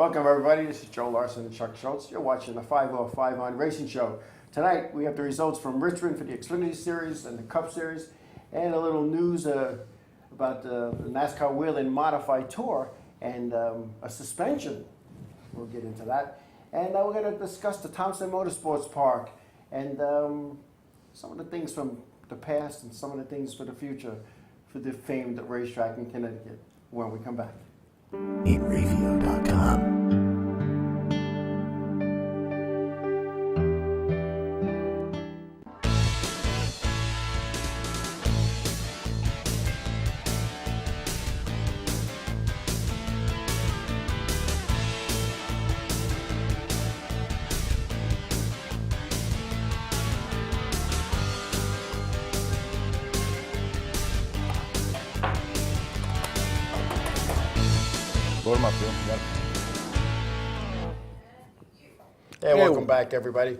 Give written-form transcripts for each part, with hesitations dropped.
Welcome, everybody. This is Joe Larson and Chuck Schultz. You're watching the 505 on Racing Show. Tonight, we have the results from Richmond for the Xfinity Series and the Cup Series, and a little news about the NASCAR Wheel and Modify Tour and a suspension. We'll get into that. And we're going to discuss the Thompson Motorsports Park and some of the things from the past and some of the things for the future for the famed racetrack in Connecticut when we come back. Inravio.com. Load them up, Bill. Hey, welcome back, everybody.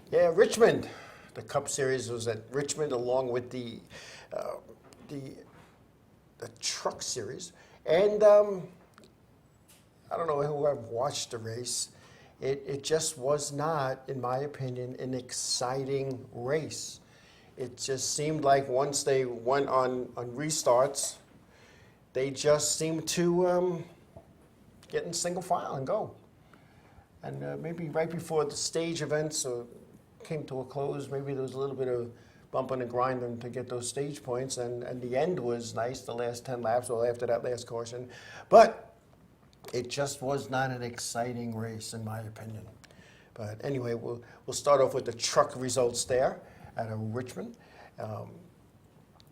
Yeah, Richmond. The Cup Series was at Richmond, along with the Truck Series. And I don't know who I've watched the race. It just was not, in my opinion, an exciting race. It just seemed like once they went on restarts, they just seemed to get in single file and go. And maybe right before the stage events came to a close, maybe there was a little bit of bumping and grinding to get those stage points, and the end was nice, the last 10 laps, or after that last caution. But it just was not an exciting race, in my opinion. But anyway, we'll start off with the truck results there at Richmond.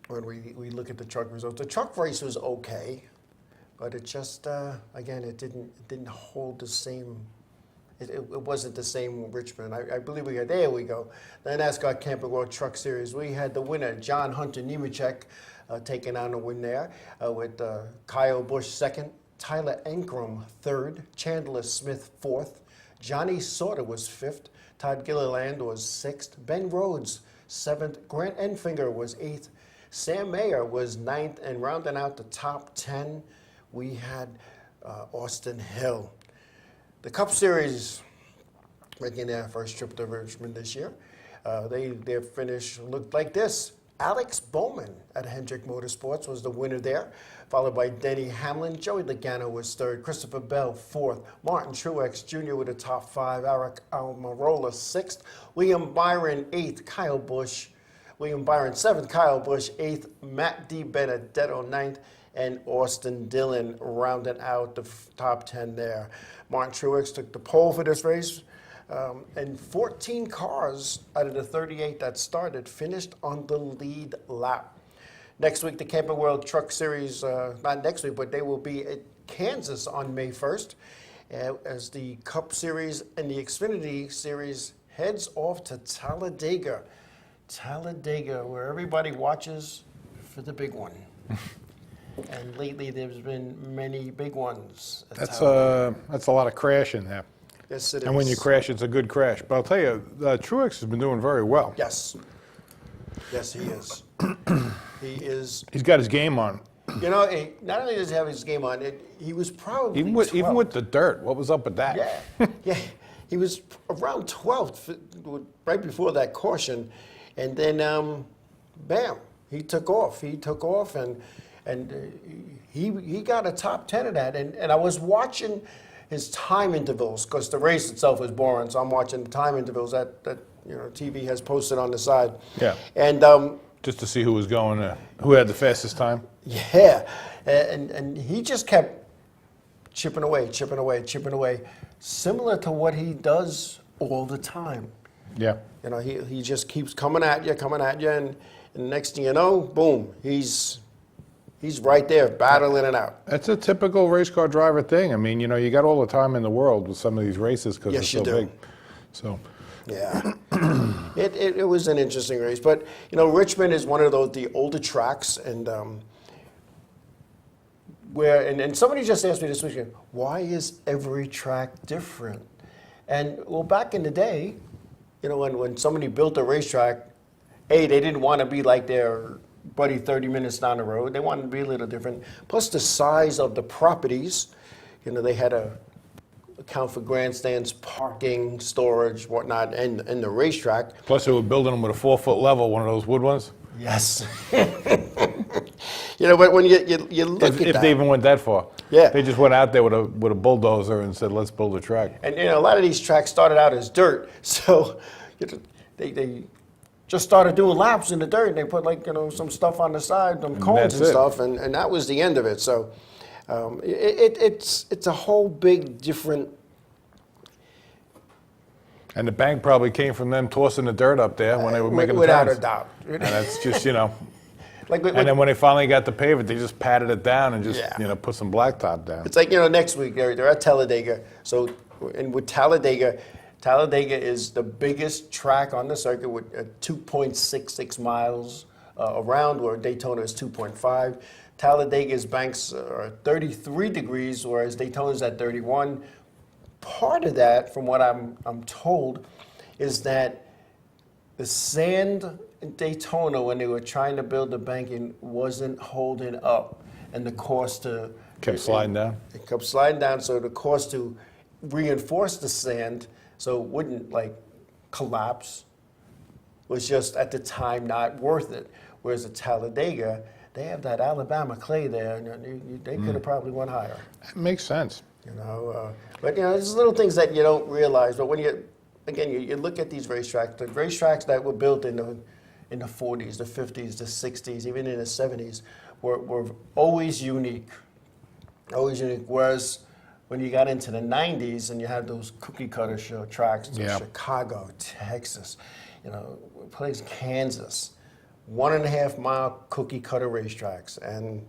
When we look at the truck results, the truck race was okay. But it just, again, it didn't hold the same, it wasn't the same Richmond. I believe we had, there we go, the NASCAR Camping World Truck Series. We had the winner, John Hunter Nemechek, taking on the win there with Kyle Busch second, Tyler Ankrum third, Chandler Smith fourth, Johnny Sauter was fifth, Todd Gilliland was sixth, Ben Rhodes seventh, Grant Enfinger was eighth, Sam Mayer was ninth, and rounding out the top 10, we had Austin Hill. The Cup Series making their first trip to Richmond this year. Their finish looked like this. Alex Bowman at Hendrick Motorsports was the winner there, followed by Denny Hamlin. Joey Logano was third. Christopher Bell fourth. Martin Truex Jr. with the top five. Eric Almirola sixth. William Byron eighth. Kyle Busch. William Byron seventh. Kyle Busch eighth. Matt DiBenedetto ninth. And Austin Dillon rounded out the top 10 there. Martin Truex took the pole for this race, and 14 cars out of the 38 that started finished on the lead lap. Next week, the Camping World Truck Series, not next week, but they will be at Kansas on May 1st, as the Cup Series and the Xfinity Series heads off to Talladega. Talladega, where everybody watches for the big one. And lately, there's been many big ones. That's a lot of crashing there. Yes, it is. And when you crash, it's a good crash. But I'll tell you, Truex has been doing very well. Yes. Yes, he is. He is. He's got his game on. You know, not only does he have his game on, he was probably even with the dirt. What was up with that? Yeah, yeah. He was around 12th, right before that caution, and then, bam, he took off. And he got a top 10 of that. And I was watching his time intervals, because the race itself is boring, so I'm watching the time intervals that TV has posted on the side. Yeah. And just to see who was going, who had the fastest time. Yeah. And he just kept chipping away, similar to what he does all the time. Yeah. You know, he just keeps coming at you, and the next thing you know, boom, he's right there, battling it out. That's a typical race car driver thing. I mean, you got all the time in the world with some of these races because yes, they're so big. So, yeah, it was an interesting race. But, Richmond is one of the older tracks, and and somebody just asked me this weekend, why is every track different? And, well, back in the day, when somebody built a racetrack, they didn't want to be like their buddy 30 minutes down the road. They wanted to be a little different. Plus the size of the properties, they had to account for grandstands, parking, storage, whatnot, and the racetrack. Plus, they were building them with a 4-foot level, one of those wood ones. Yes. But when you look at If that, they even went that far. Yeah. They just went out there with a bulldozer and said, let's build a track. and a lot of these tracks started out as dirt, so they just started doing laps in the dirt, and they put some stuff on the side, some cones that's and it. stuff, and that was the end of it. So it's a whole big different. And the bank probably came from them tossing the dirt up there when they were making the without turns. a doubt. And that's just, Like, and then when they finally got to pave it, they just patted it down and just, Yeah. put some blacktop down. It's like, next week they're at Talladega. So, and with Talladega is the biggest track on the circuit with 2.66 miles around, where Daytona is 2.5. Talladega's banks are 33 degrees, whereas Daytona's at 31. Part of that, from what I'm told, is that the sand in Daytona, when they were trying to build the banking, wasn't holding up, and the cost to Kept sliding down. It kept sliding down, so the cost to reinforce the sand so it wouldn't collapse was just at the time not worth it. Whereas at Talladega, they have that Alabama clay there, and they could have probably went higher. It makes sense. But there's little things that you don't realize. But when you look at these racetracks, the racetracks that were built in the 40s, the 50s, the 60s, even in the 70s, were always unique. Always unique. Whereas when you got into the 90s and you had those cookie cutter show tracks, Yeah. Chicago, Texas, place Kansas, 1.5 mile cookie cutter racetracks, and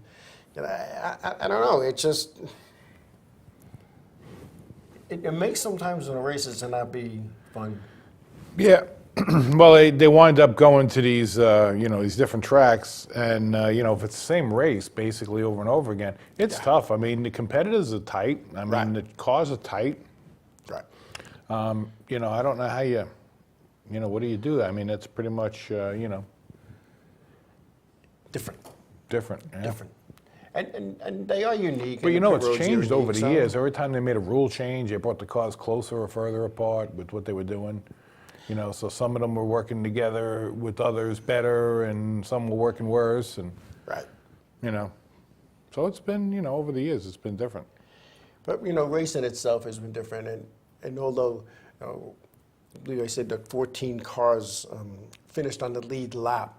I don't know. It just it makes sometimes the races to not be fun. Yeah. Well, they wind up going to these, these different tracks, and if it's the same race basically over and over again, it's tough. I mean, the competitors are tight. I mean, Right. the cars are tight. Right. I don't know how what do you do? I mean, it's pretty much, Different. different. Yeah. Different. And they are unique. But and the pit it's roads are changed over unique, the so- years. Every time they made a rule change, they brought the cars closer or further apart with what they were doing. So some of them were working together with others better, and some were working worse, and Right. So it's been, over the years, it's been different. But racing itself has been different, and although I believe I said that 14 cars finished on the lead lap,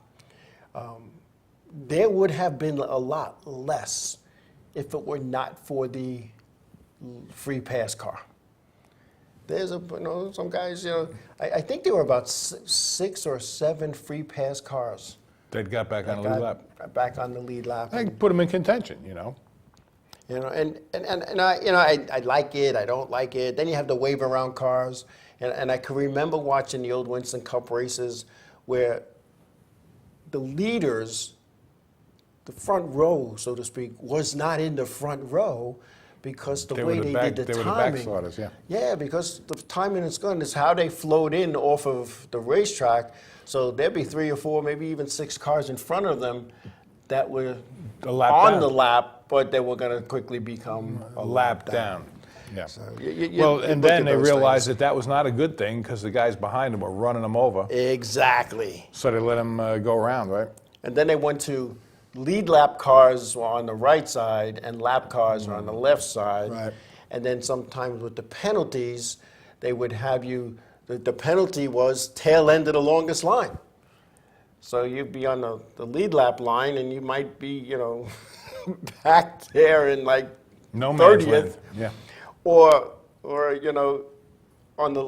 there would have been a lot less if it were not for the free pass car. There's some guys, I think there were about 6 or 7 free pass cars. They got back on the lead lap. Back on the lead lap. I put them in contention, And I like it, I don't like it. Then you have the wave around cars. And I can remember watching the old Winston Cup races where the leaders, the front row, so to speak, was not in the front row because the way they did the they were the timing. backsliders, yeah. Yeah, because the timing is good. It's how they flowed in off of the racetrack. So there'd be 3 or 4, maybe even 6 cars in front of them that were A lap on down. the lap, but they were going to quickly become A lap down. Yeah. So Well, and then they realized that was not a good thing because the guys behind them were running them over. Exactly. So they let them go around, right? And then they went to lead lap cars were on the right side and lap cars were on the left side. Right. And then sometimes with the penalties, they would have you, the penalty was tail end of the longest line. So you'd be on the lead lap line and you might be, back there in No man's 30th. land. Yeah. Or on the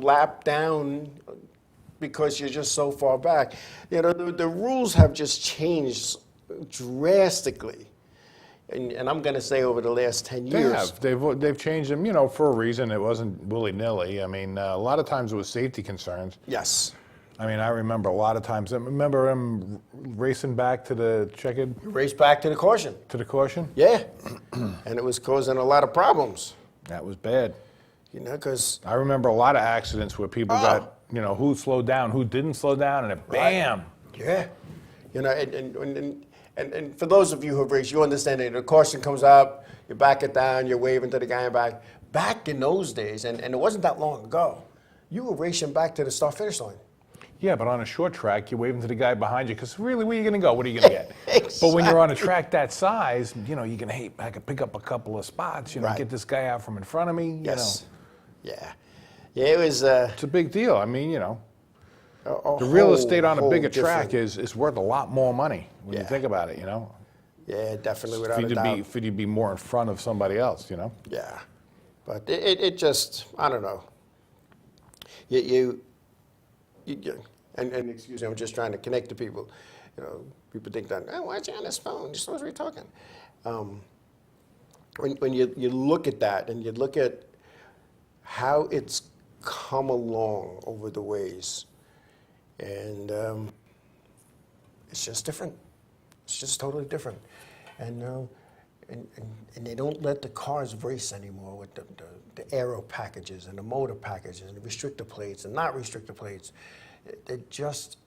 lap down because you're just so far back. The rules have just changed drastically. And I'm going to say over the last 10 They years. have. They've changed them, for a reason. It wasn't willy-nilly. I mean, a lot of times it was safety concerns. Yes. I mean, I remember a lot of times. I remember him racing back to the checkered, Race back to the caution. to the caution. Yeah. And it was causing a lot lot of problems. That was bad. Because I remember a lot of accidents where people got, who slowed down, who didn't slow down, and it bam. yeah, and for those of you who have raced, you understand that the caution comes up, you back it down, you're waving to the guy in back, back in those days, and it wasn't that long ago, you were racing back to the start-finish line. Yeah, but on a short track, you're waving to the guy behind you because really, where are you going to go? What are you going to get? But when you're on a track that size, you know, you can, hey, I could pick up a couple of spots, you know, Right. get this guy out from in front of me, you Yes. know. Yeah. Yeah, it was It's a big deal. I mean, you know, a the real whole- estate on a whole bigger different- track is worth a lot more money when you Yeah. think about it, you know. Yeah, definitely, For without you a to doubt. for you to be more in front of somebody else, you know. Yeah, but it just, I don't know. You and excuse me, I'm just trying to connect to people. You know, people think that, oh, why are you on this phone? You're supposed to be talking. When you look at that and you look at how it's come along over the ways, and it's just different. It's just totally different, and they don't let the cars race anymore with the aero packages and the motor packages and the restrictor plates and not restrictor plates. They just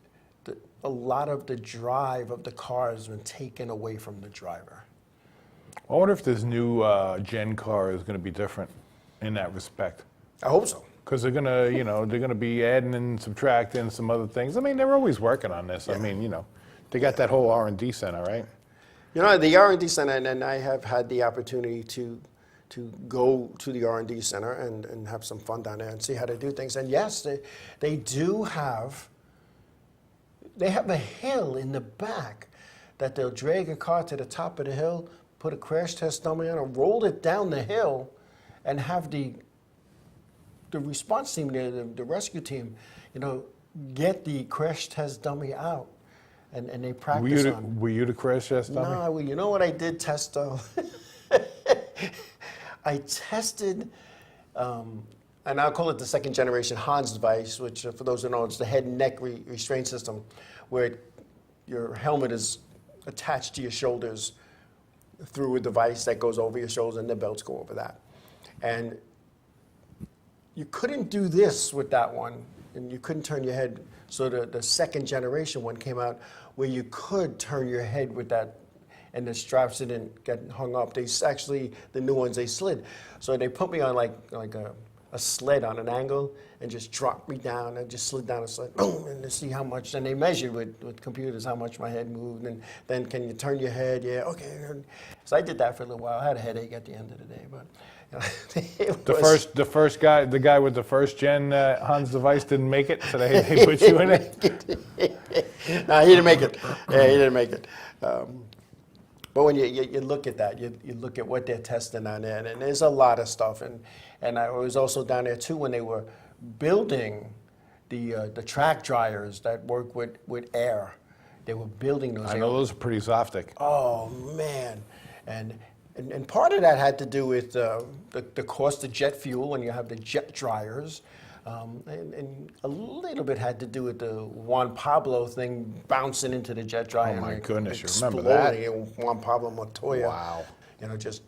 a lot of the drive of the car has been taken away from the driver. I wonder if this new Gen car is going to be different in that respect. I hope so. Because they're gonna, you know, they're gonna be adding and subtracting some other things. I mean, they're always working on this. I Yeah. mean, you know, they got that whole R&D center, right? You know, the R&D center, and I have had the opportunity to go to the R&D center and have some fun down there and see how they do things. And yes, they do have, they have a hill in the back that they'll drag a car to the top of the hill, put a crash test dummy on, and roll it down the hill, and have the response team, the rescue team, you know, get the crash test dummy out, and they practice on it. Were you the crash test dummy? No, well, you know what I did test though? I tested, and I'll call it the second generation Hans device, which for those who know, it's the head and neck restraint system, where your helmet is attached to your shoulders through a device that goes over your shoulders, and the belts go over that. And you couldn't do this with that one, and you couldn't turn your head. So the second generation one came out where you could turn your head with that, and the straps didn't get hung up. They actually, the new ones, they slid. So they put me on like a sled on an angle and just dropped me down and just slid down a sled, boom, and to see how much. And they measured with computers how much my head moved, and then can you turn your head? Yeah, okay. So I did that for a little while. I had a headache at the end of the day, but. The first guy, the guy with the first gen Hans device didn't make it, so they put you in it. No, he didn't make it. Yeah, he didn't make it. But when you look at that, you look at what they're testing on there, and there's a lot of stuff. And I was also down there too when they were building the track dryers that work with air. They were building those. I know those are pretty Zoftic. Oh man, and part of that had to do with the cost of jet fuel when you have the jet dryers, and a little bit had to do with the Juan Pablo thing bouncing into the jet dryer. Oh my and goodness, you remember that? exploding in Juan Pablo Montoya. Wow. You know, just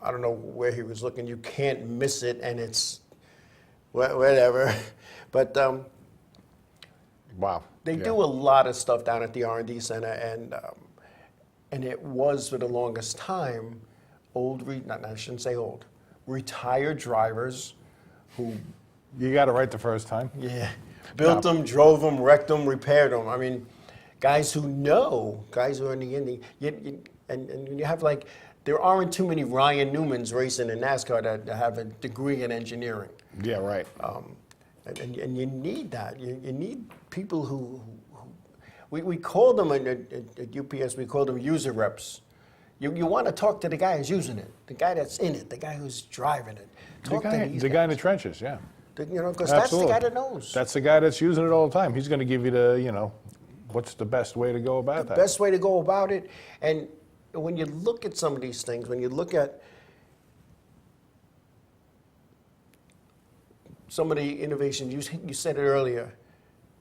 I don't know where he was looking. You can't miss it, and it's whatever. But Wow. they Yeah. do a lot of stuff down at the R&D center, and it was for the longest time I shouldn't say old, retired drivers who, You got it right the first time. built them, drove them, wrecked them, repaired them. I mean, guys who know, guys who are in the Indy, and you have like, there aren't too many Ryan Newmans racing in NASCAR that have a degree in engineering. Yeah, right. And you need that. You need people who we call them at UPS, we call them user reps. You want to talk to the guy who's using it, the guy that's in it, the guy who's driving it. Talk to these The guy in the guys. trenches, yeah. You know, because that's the guy that knows. That's the guy that's using it all the time. He's going to give you the, you know, what's the best way to go about that. Best way to go about it. And when you look at some of these things, when you look at some of the innovations, you said it earlier,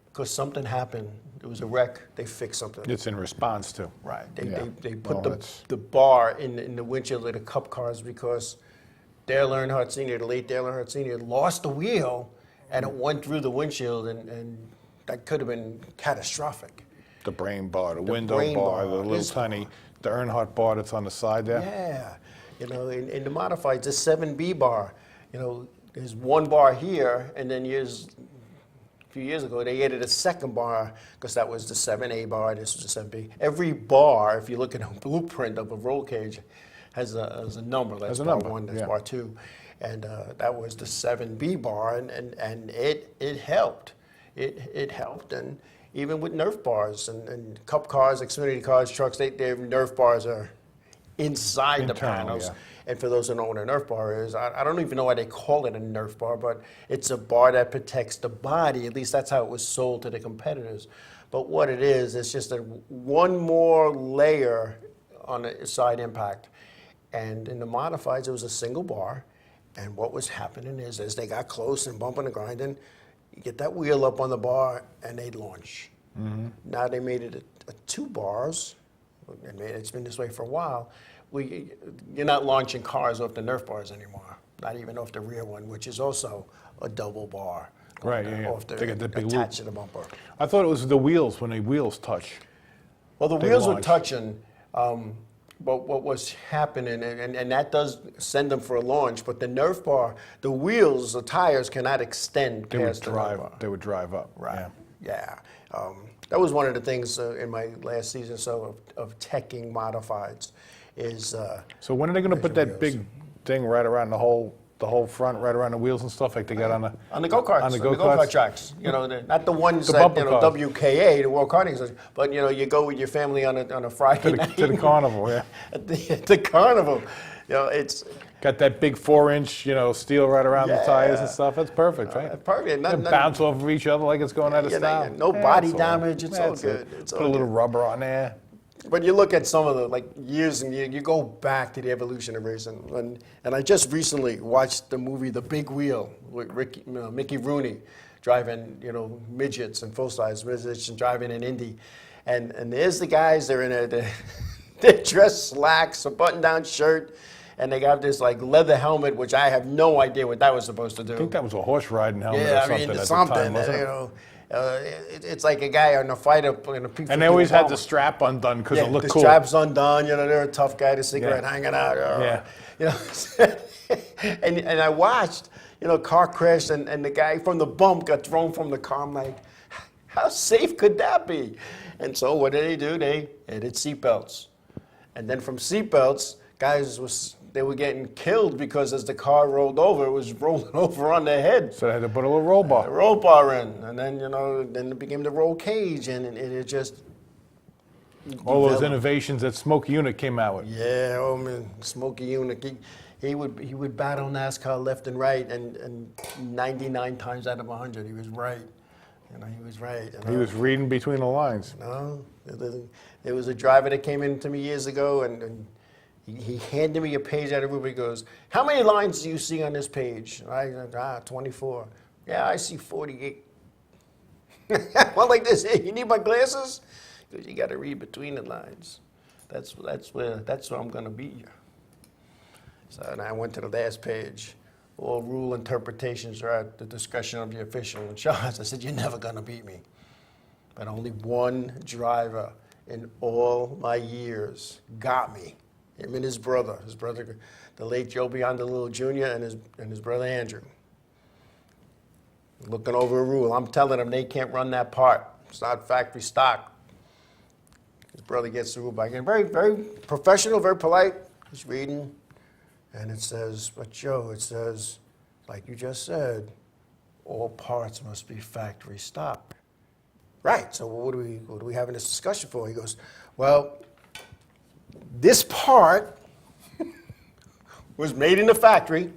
because something happened. There was a wreck. They fixed something. It's in response to. Right. Yeah. They put Well, the bar in the windshield of the Cup cars because Dale Earnhardt Sr., the late Dale Earnhardt Sr., lost the wheel and it went through the windshield, and that could have been catastrophic. The brain bar, the window brain bar, bar, the little this tiny, the Earnhardt bar that's on the side there. Yeah. You know, in the modifieds, the 7B bar, there's one bar here, and then a few years ago, they added a second bar because that was the 7A bar, this was the 7B. Every bar, if you look at a blueprint of a roll cage, has a number. That's bar 1, that's bar 2. And that was the 7B bar, and it helped. It helped, and even with Nerf bars and Cup cars, Xfinity cars, trucks, their Nerf bars are inside the panels. Yeah. And for those who don't know what a Nerf bar is, I don't even know why they call it a Nerf bar, but it's a bar that protects the body. At least that's how it was sold to the competitors. But what it is, it's just one more layer on the side impact. And in the modifieds, it was a single bar. And what was happening is, as they got close and bumping and grinding, you get that wheel up on the bar, and they'd launch. Mm-hmm. Now they made it a 2 bars. It's been this way for a while. You're not launching cars off the Nerf bars anymore, not even off the rear one, which is also a double bar. Right, Off They get the big attached to the bumper. I thought it was the wheels, when the wheels touch. Well, the wheels were touching, but what was happening, and that does send them for a launch, but the Nerf bar, the wheels, the tires cannot extend past the Nerf bar. They would drive up. Right, yeah. That was one of the things in my last season or so of teching modifieds. So when are they going to put that big thing right around the whole front, right around the wheels and stuff like they got on the go-karts, on the go-kart tracks? Not the ones The that bumper cars. WKA, the World Karting Association, but you go with your family on a Friday night to the carnival, yeah. at the carnival. It's got that big 4-inch, steel right around the tires and stuff. That's perfect, right? perfect. They bounce off of each other like it's going out of style. No body damage. It's all good. Put a little rubber on there. But you look at some of the years and you go back to the evolution of racing, and I just recently watched the movie The Big Wheel with Mickey Rooney driving midgets and full size midgets and driving in Indy, and there's the guys. They're in they're dressed slacks, a button down shirt, and they got this leather helmet, which I have no idea what that was supposed to do. I think that was a horse riding helmet Yeah, or something at the time, wasn't it? It's like a guy on a fighter in a and they always had the strap undone because it looked the cool. strap's undone. They're a tough guy. The cigarette hanging out. And I watched, car crash, and the guy from the bump got thrown from the car. I'm like, how safe could that be? And so what did they do? They added seatbelts, and then from seatbelts, guys they were getting killed because as the car rolled over, it was rolling over on their head. So they had to put a little roll bar. A roll bar in, and then then it became the roll cage, and it just all those innovations that Smokey Unit came out with. Yeah, oh man, Smokey Unit, he would battle NASCAR left and right, and 99 times out of 100 he was right. He was right. He was reading between the lines. No, there was a driver that came in to me years ago, and he handed me a page out of Ruby. He goes, "How many lines do you see on this page?" I said, 24. Yeah, I see 48. Well, like this, hey, you need my glasses? Because you got to read between the lines. That's where I'm going to beat you. So and I went to the last page. All rule interpretations are at the discretion of the official in charge. I said, "You're never going to beat me." But only one driver in all my years got me. Him and his brother, the late Joe Biondolillo Jr. and his brother Andrew. Looking over a rule. I'm telling them they can't run that part. It's not factory stock. His brother gets the rule back. And very, very professional, very polite. He's reading. And it says, but Joe, it says, like you just said, all parts must be factory stock. Right, so what are we having this discussion for? He goes, well, this part was made in the factory,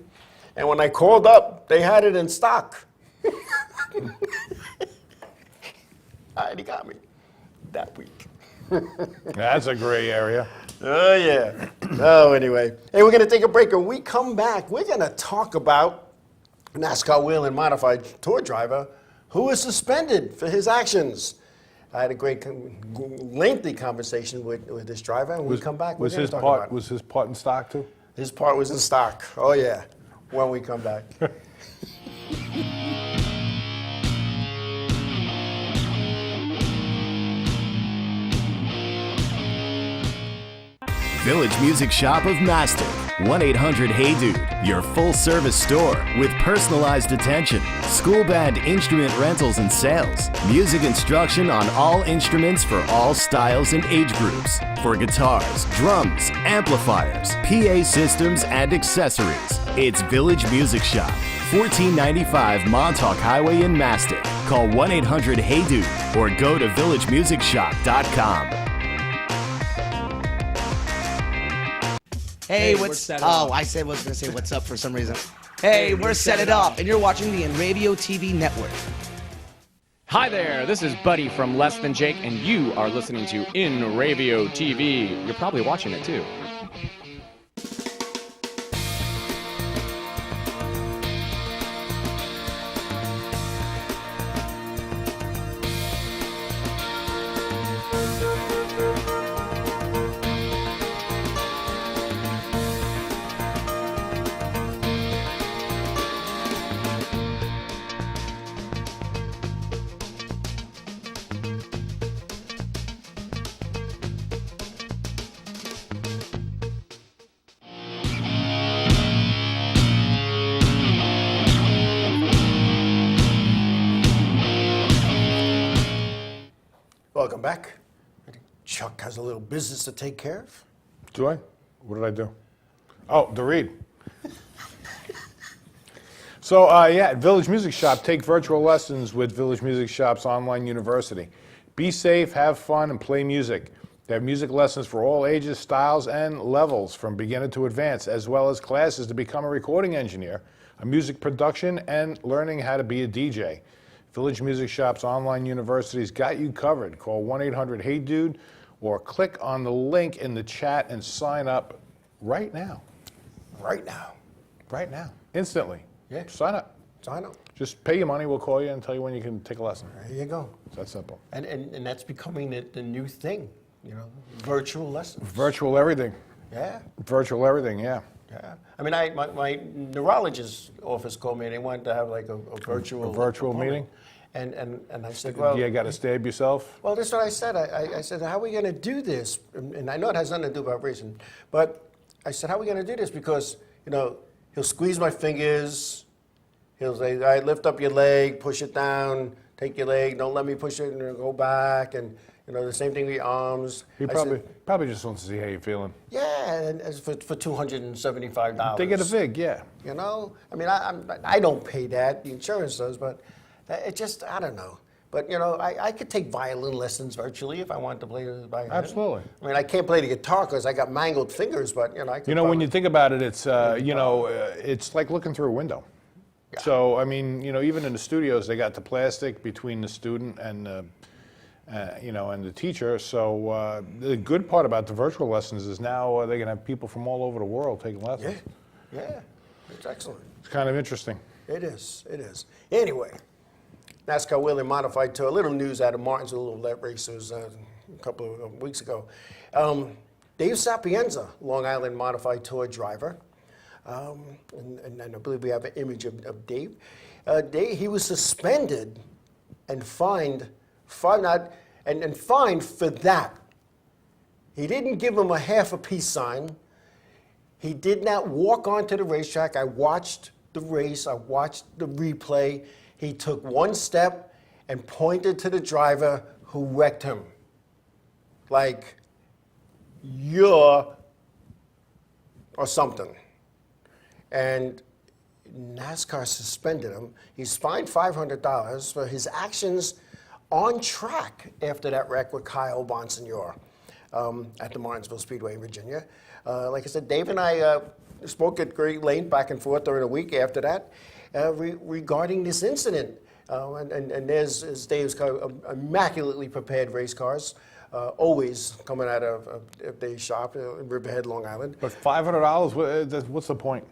and when I called up, they had it in stock. He got me that week. That's a gray area. Oh, yeah. Oh, anyway. Hey, we're going to take a break. When we come back, we're going to talk about NASCAR wheel and modified tour driver who was suspended for his actions. I had a great, lengthy conversation with this driver, and when we come back, we're going to talk about it. Was his part in stock, too? His part was in stock. Oh, yeah, when we come back. Village Music Shop of Mastic. 1-800-HEY-DUDE, your full-service store with personalized attention, school band instrument rentals and sales, music instruction on all instruments for all styles and age groups, for guitars, drums, amplifiers, PA systems, and accessories. It's Village Music Shop, 1495 Montauk Highway in Mastic. Call 1-800-HEY-DUDE or go to villagemusicshop.com. Hey, what's Set It Up. I was going to say what's up for some reason. Hey, we're Set It Up, and you're watching the Inravio TV network. Hi there, this is Buddy from Less Than Jake, and you are listening to Inravio TV. You're probably watching it too. Welcome back. I think Chuck has a little business to take care of. Do I? What did I do? Oh, to read. So, at Village Music Shop, take virtual lessons with Village Music Shop's online university. Be safe, have fun, and play music. They have music lessons for all ages, styles, and levels, from beginner to advanced, as well as classes to become a recording engineer, a music production, and learning how to be a DJ. Village Music Shop's online university's got you covered. Call 1-800-HEY-DUDE or click on the link in the chat and sign up right now. Right now. Right now. Instantly. Yeah. Sign up. Sign up. Just pay your money. We'll call you and tell you when you can take a lesson. There you go. It's that simple. And that's becoming the new thing, you know, virtual lessons. Virtual everything. Yeah. Virtual everything, yeah. Yeah. I mean, my neurologist's office called me and they wanted to have like a virtual meeting? And I said, well, You got to stab yourself? well, that's what I said. I said, how are we going to do this? And I know it has nothing to do about racing, but I said, how are we going to do this? Because, you know, he'll squeeze my fingers. He'll say, all right, lift up your leg, push it down, take your leg, don't let me push it, and go back. And, you know, the same thing with your arms. He I probably said, probably just wants to see how you're feeling. yeah, and as for $275. They get a VIG, yeah. You know, I mean, I don't pay that. The insurance does, but it just, I don't know. But, you know, I could take violin lessons virtually if I wanted to play the violin. Absolutely. I mean, I can't play the guitar because I got mangled fingers, but, you know, I could. You know, when you think about it, it's, it's like looking through a window. Yeah. So, I mean, you know, even in the studios, they got the plastic between the student and and the teacher. So the good part about the virtual lessons is now they can have people from all over the world taking lessons. Yeah, it's excellent. It's kind of interesting. It is. Anyway, NASCAR Wheeling Modified Tour. A little news out of Martinsville, that race was a couple of weeks ago. Dave Sapienza, Long Island Modified Tour driver. And I believe we have an image of Dave. He was suspended and fined fined for that. He didn't give him a half a peace sign. He did not walk onto the racetrack. I watched the race. I watched the replay. He took one step and pointed to the driver who wrecked him. Like, you're or something. And NASCAR suspended him. He's fined $500 for his actions on track after that wreck with Kyle Bonsignor at the Martinsville Speedway in Virginia. Like I said, Dave and I spoke at great length back and forth during a week after that regarding this incident. And there's Dave's car, immaculately prepared race cars, always coming out of Dave's shop in Riverhead, Long Island. But $500, what's the point?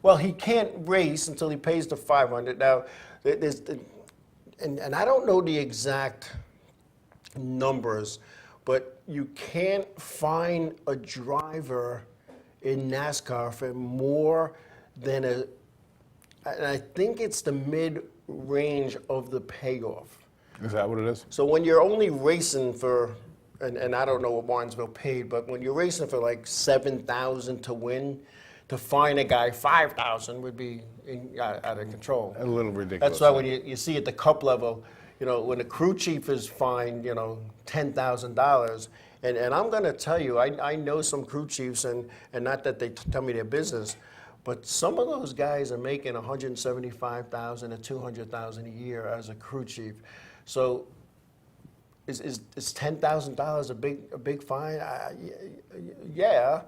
Well, he can't race until he pays the $500. Now, and I don't know the exact numbers, but you can't fine a driver in NASCAR for more than and I think it's the mid-range of the payoff. Is that what it is? So when you're only racing for, and I don't know what Martinsville paid, but when you're racing for like $7,000 to win, to fine a guy $5,000 would be out of control. A little ridiculous. That's why when you see at the cup level, when a crew chief is fined, $10,000, and I'm going to tell you, I know some crew chiefs, and not that they tell me their business, but some of those guys are making $175,000 to $200,000 a year as a crew chief. So is $10,000 a big fine? Yeah.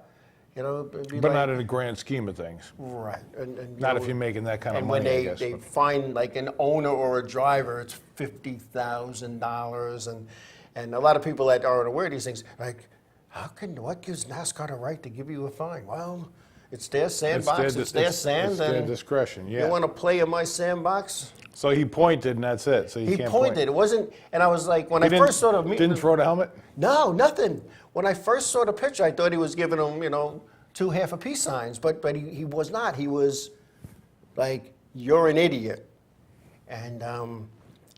But not in the grand scheme of things. Right. And Not if you're making that kind of and money, when I guess. they find like an owner or a driver, it's $50,000, and a lot of people that aren't aware of these things, like, what gives NASCAR the right to give you a fine? Well, it's their sandbox, it's their sand, It's their and discretion, yeah. you want to play in my sandbox? So he pointed, and that's it. So you He can't pointed. point. It wasn't, and I was like, when He I didn't- first saw the Didn't throw the helmet? No, nothing. When I first saw the picture, I thought he was giving them, 2 half-a-peace signs, but he was not. He was like, you're an idiot. And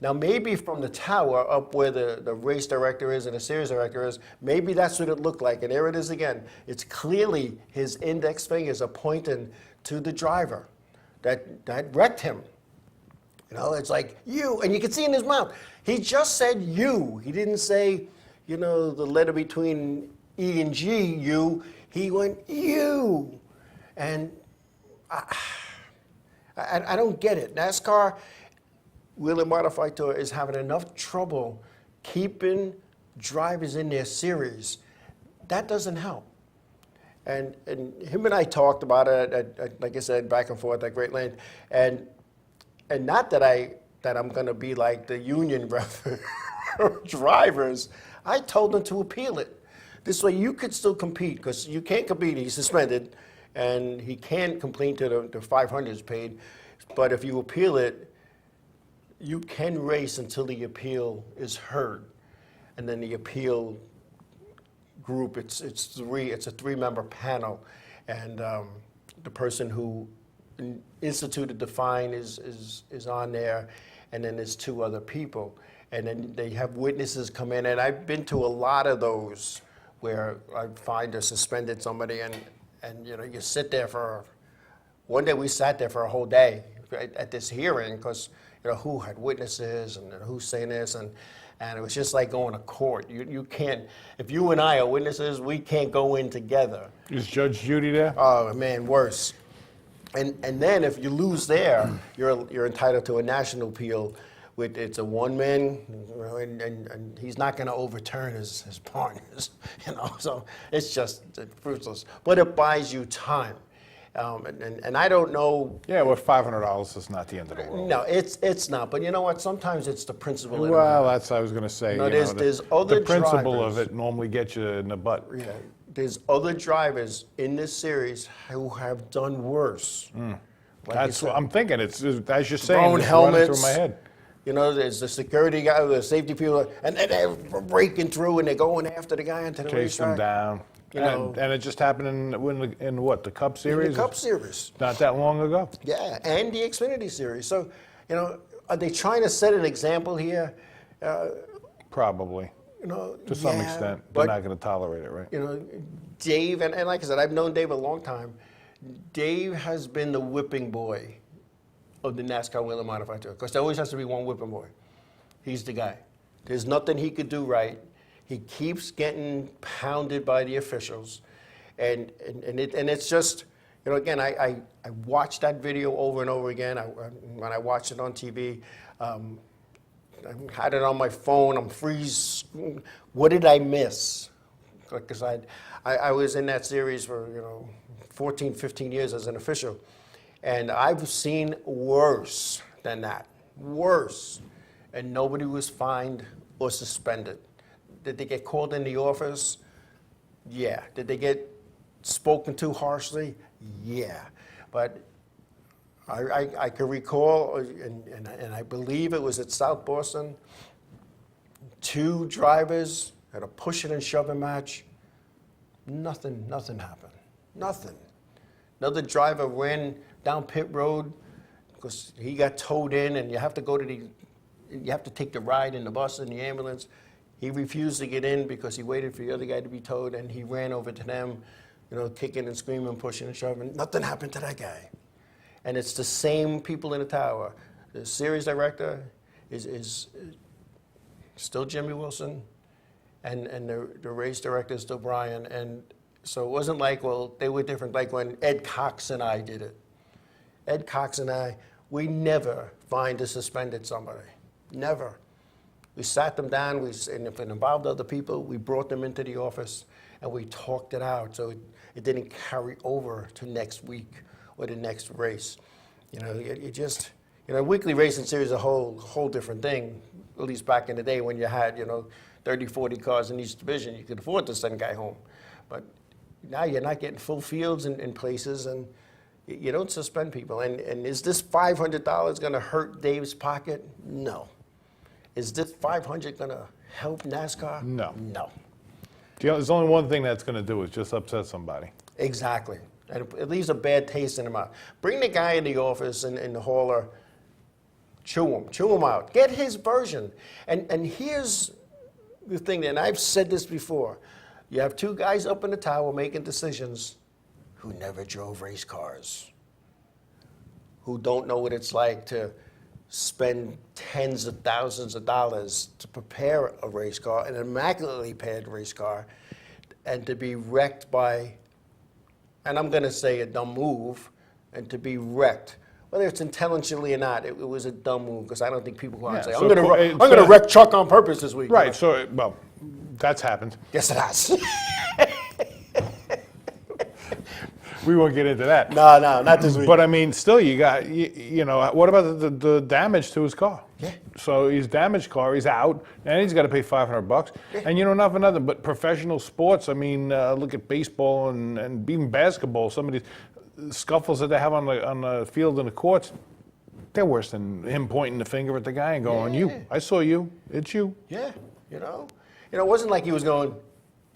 now maybe from the tower up where the race director is and the series director is, maybe that's what it looked like. And there it is again. It's clearly his index fingers are pointing to the driver that wrecked him. It's like, you, and you can see in his mouth. He just said you. He didn't say, the letter between E and G, you. He went, you. And I don't get it. NASCAR Wheeler Modified Tour is having enough trouble keeping drivers in their series. That doesn't help. And him and I talked about it, like I said, back and forth at great length. And not that I'm going to be like the union rep drivers. I told them to appeal it. This way you could still compete, because you can't compete. He's suspended, and he can't compete to the 500s paid. But if you appeal it, you can race until the appeal is heard. And then the appeal group, it's a 3-member panel. And the person who instituted the fine is on there, and then there's 2 other people. And then they have witnesses come in, and I've been to a lot of those where I find or suspended somebody, and you sit there one day we sat there for a whole day at this hearing, because who had witnesses and who's saying this, and it was just like going to court. You can't, if you and I are witnesses, we can't go in together. Is Judge Judy there? Oh man, worse. And then if you lose there, you're entitled to a national appeal. It's a one-man, and he's not going to overturn his partners, So it's just fruitless. But it buys you time, and I don't know. Yeah, well, $500 is not the end of the world. No, it's not. But you know what? Sometimes it's the principle. Well, that's what I was going to say. No, there's other the principle drivers. of it normally gets you in the butt. Yeah, there's other drivers in this series who have done worse. Like That's you what said. I'm thinking. It's as you're saying. Thrown It's running helmets. through my head. There's the security guy, the safety people, and they're breaking through and they're going after the guy into the Chase them racetrack. down. And it just happened in what, the Cup Series? In the Cup Series. Not that long ago. Yeah, and the Xfinity Series. So, are they trying to set an example here? Probably. To some extent. They're but, not going to tolerate it, right? Dave, and like I said, I've known Dave a long time. Dave has been the whipping boy of the NASCAR Wheeler Modified Tour, because there always has to be one whipping boy. He's the guy. There's nothing he could do right. He keeps getting pounded by the officials, and it's just, again, I watched that video over and over again. When I watched it on TV, I had it on my phone. I'm freeze. What did I miss? Because I was in that series for 14, 15 years as an official. And I've seen worse than that, worse. And nobody was fined or suspended. Did they get called in the office? Yeah. Did they get spoken to harshly? Yeah. But I can recall, and I believe it was at South Boston, 2 drivers had a pushing and shoving match. Nothing happened. Nothing. Another driver ran down pit road because he got towed in, and you have to take the ride in the bus and the ambulance. He refused to get in because he waited for the other guy to be towed, and he ran over to them. kicking and screaming, pushing and shoving. Nothing happened to that guy. And it's the same people in the tower. The series director is still Jimmy Wilson, and the race director is still Brian. And so it wasn't like, well, they were different, like when Ed Cox and I did it. Ed Cox and I, we never fined or suspended somebody. Never. We sat them down, and if it involved other people, we brought them into the office and we talked it out so it didn't carry over to next week or the next race. Weekly racing series is a whole different thing, at least back in the day when you had, 30, 40 cars in each division. You could afford to send a guy home. But now you're not getting full fields in places, and you don't suspend people. And is this $500 going to hurt Dave's pocket? No. Is this $500 going to help NASCAR? No. No. There's only one thing that's going to do is just upset somebody. Exactly. And it leaves a bad taste in the mouth. Bring the guy in the office and the hauler, chew him out. Get his version. And here's the thing, and I've said this before. You have two guys up in the tower making decisions who never drove race cars, who don't know what it's like to spend tens of thousands of dollars to prepare a race car, an immaculately paired race car, and to be wrecked by, and I'm going to say a dumb move, and to be wrecked. Whether it's intentionally or not, it was a dumb move, because I don't think people go out and say, Yeah, I'm so going to wreck Chuck on purpose this week. Right, so, well, that's happened. Yes, it has. We won't get into that. No, not this week. But I mean, still, you got, what about the damage to his car? Yeah. So his damaged car, he's out, and he's got to pay $500. Yeah. And not for nothing, but professional sports, I mean, look at baseball and even basketball, some of these scuffles that they have on the field and the courts, they're worse than him pointing the finger at the guy and going, Yeah. I saw you, it's you. Yeah, it wasn't like he was going,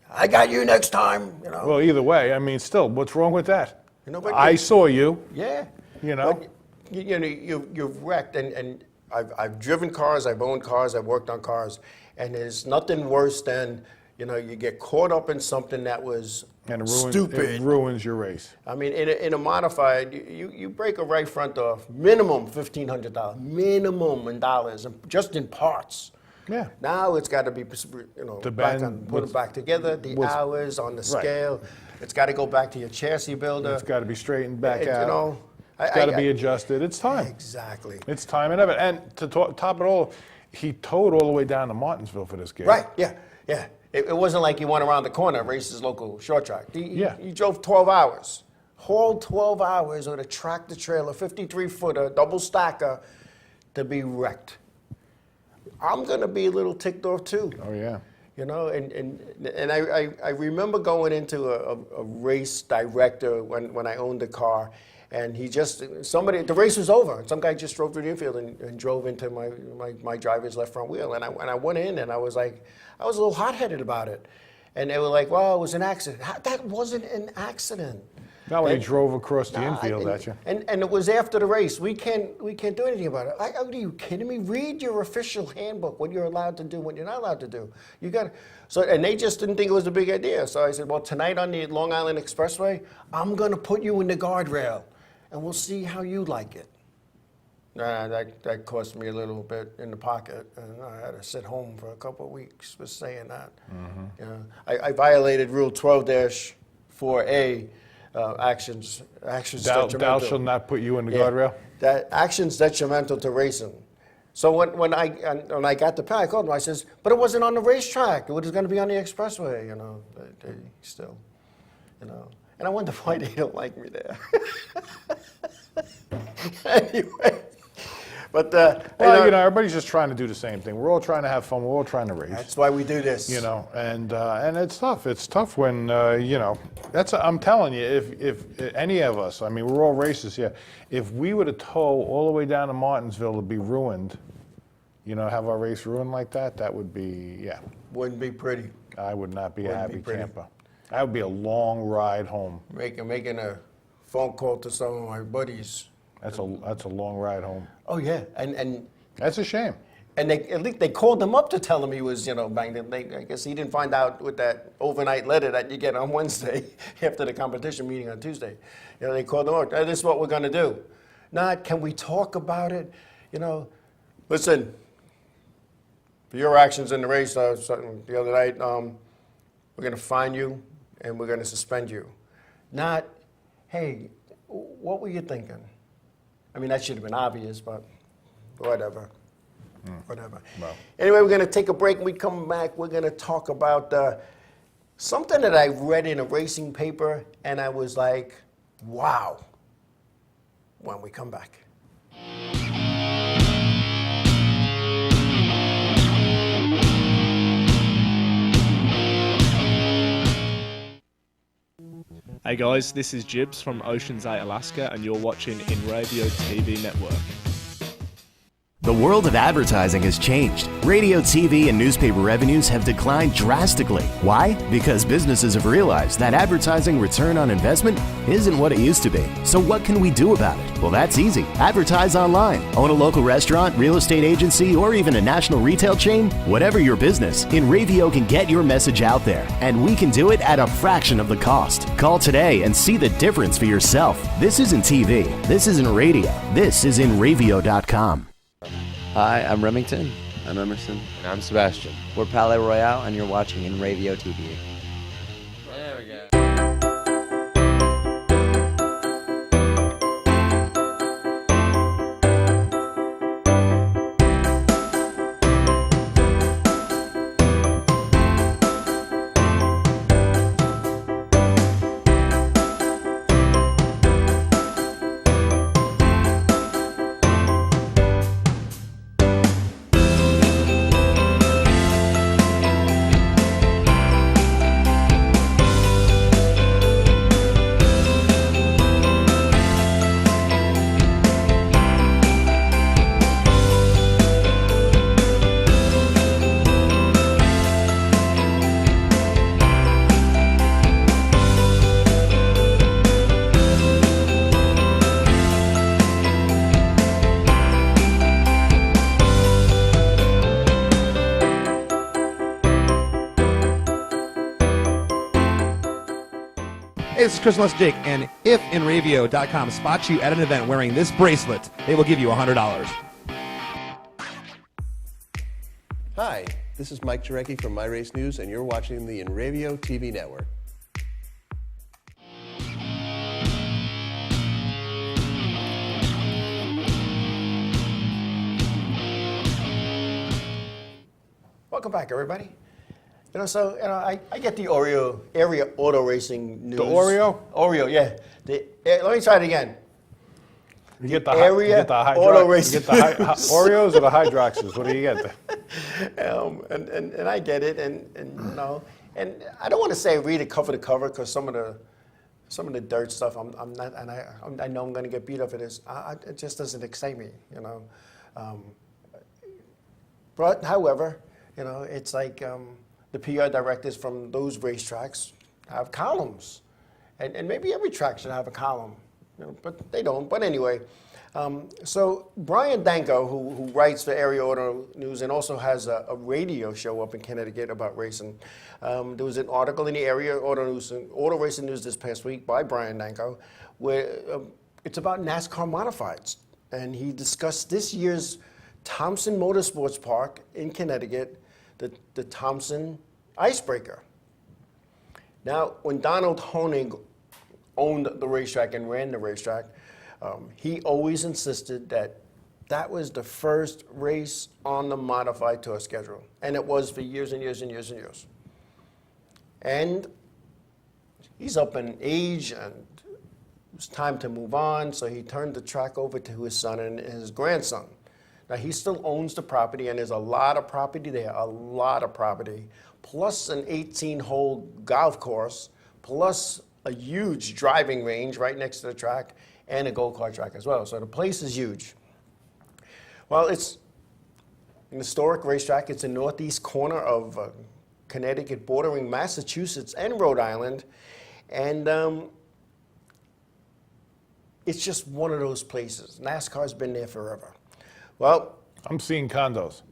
I got you next time, Well, either way, I mean, still, what's wrong with that? But I saw you. Yeah. But, you've wrecked, and I've driven cars, I've owned cars, I've worked on cars, and there's nothing worse than, you get caught up in something that was stupid. It ruins your race. I mean, in a modified, you break a right front off, minimum $1,500, minimum in dollars, just in parts. Yeah. Now it's got to be, put it back together, the hours on the scale. It's got to go back to your chassis builder. It's got to be straightened back out. It's got to be adjusted. It's time. Exactly. It's time and effort. And to top it all, he towed all the way down to Martinsville for this game. Right, yeah. It wasn't like he went around the corner, raced his local short track. He drove 12 hours. Whole 12 hours with a tractor trailer, 53-footer, double stacker, to be wrecked. I'm going to be a little ticked off too. Oh, yeah. And I remember going into a race director when I owned a car, and the race was over, and some guy just drove through the infield and drove into my driver's left front wheel, and I went in, and I was a little hot-headed about it. And they were like, well, it was an accident. That wasn't an accident. Not when he drove across the infield at you. And it was after the race. We can't do anything about it. Are you kidding me? Read your official handbook, what you're allowed to do, what you're not allowed to do. And they just didn't think it was a big idea. So I said, well, tonight on the Long Island Expressway, I'm going to put you in the guardrail, and we'll see how you like it. That cost me a little bit in the pocket, and I had to sit home for a couple of weeks for saying that. Mm-hmm. I violated Rule 12-4A. Actions detrimental. Thou shall not put you in the guardrail? That actions detrimental to racing. So when I got the pen, I called him. I says, but it wasn't on the racetrack. It was going to be on the expressway. They still, And I wonder why they don't like me there. Anyway. But everybody's just trying to do the same thing. We're all trying to have fun. We're all trying to race. That's why we do this. And it's tough. It's tough when I'm telling you, if any of us, I mean, we're all racers here. If we were to tow all the way down to Martinsville to be ruined, have our race ruined like that, that would be Wouldn't be pretty. I would not be a happy camper. That would be a long ride home. Making a phone call to some of my buddies. That's a long ride home. Oh yeah, and that's a shame. And at least they called him up to tell him he was, banged. I guess he didn't find out with that overnight letter that you get on Wednesday after the competition meeting on Tuesday. They called him up. This is what we're going to do. Not, can we talk about it? Listen, for your actions in the race the other night, we're going to fine you and we're going to suspend you. Not, hey, what were you thinking? I mean, that should have been obvious, but whatever. Whatever. Well. Anyway, we're going to take a break. When we come back, we're going to talk about something that I read in a racing paper, and I was like, wow, when we come back. Hey guys, this is Jibs from Ocean's 8, Alaska, and you're watching Inravio TV Network. The world of advertising has changed. Radio, TV, and newspaper revenues have declined drastically. Why? Because businesses have realized that advertising return on investment isn't what it used to be. So what can we do about it? Well, that's easy. Advertise online. Own a local restaurant, real estate agency, or even a national retail chain? Whatever your business, Inravio can get your message out there. And we can do it at a fraction of the cost. Call today and see the difference for yourself. This isn't TV. This isn't radio. This is Inravio.com. Hi, I'm Remington. I'm Emerson. And I'm Sebastian. We're Palais Royale, and you're watching Inravio TV. There we go. Hey, this is Chris Less Jake, and if Inravio.com spots you at an event wearing this bracelet, they will give you $100. Hi, this is Mike Jarecki from My Race News, and you're watching the Inravio TV Network. Welcome back, everybody. I get the area auto racing news. The Oreo? Oreo, yeah. Let me try it again. You get the area auto racing. You get the Oreos or the Hydroxes? What do you get there? And I get it, and I don't want to say read it cover to cover because some of the dirt stuff I'm not, and I know I'm going to get beat up for this. It just doesn't excite me, But however, it's like. The PR directors from those racetracks have columns. And maybe every track should have a column, but they don't. But anyway, so Brian Danko, who writes for Area Auto News and also has a radio show up in Connecticut about racing, there was an article in the Area Auto Racing News this past week by Brian Danko where it's about NASCAR modifieds. And he discussed this year's Thompson Motorsports Park in Connecticut, the Thompson Icebreaker. Now, when Donald Honig owned the racetrack and ran the racetrack, he always insisted that was the first race on the modified tour schedule. And it was for years and years and years and years. And he's up in age and it was time to move on, so he turned the track over to his son and his grandson. Now, he still owns the property, and there's a lot of property there, a lot of property, plus an 18-hole golf course, plus a huge driving range right next to the track, and a go-kart track as well. So the place is huge. Well, it's an historic racetrack. It's in northeast corner of Connecticut, bordering Massachusetts and Rhode Island, and it's just one of those places. NASCAR's been there forever. Well, I'm seeing condos.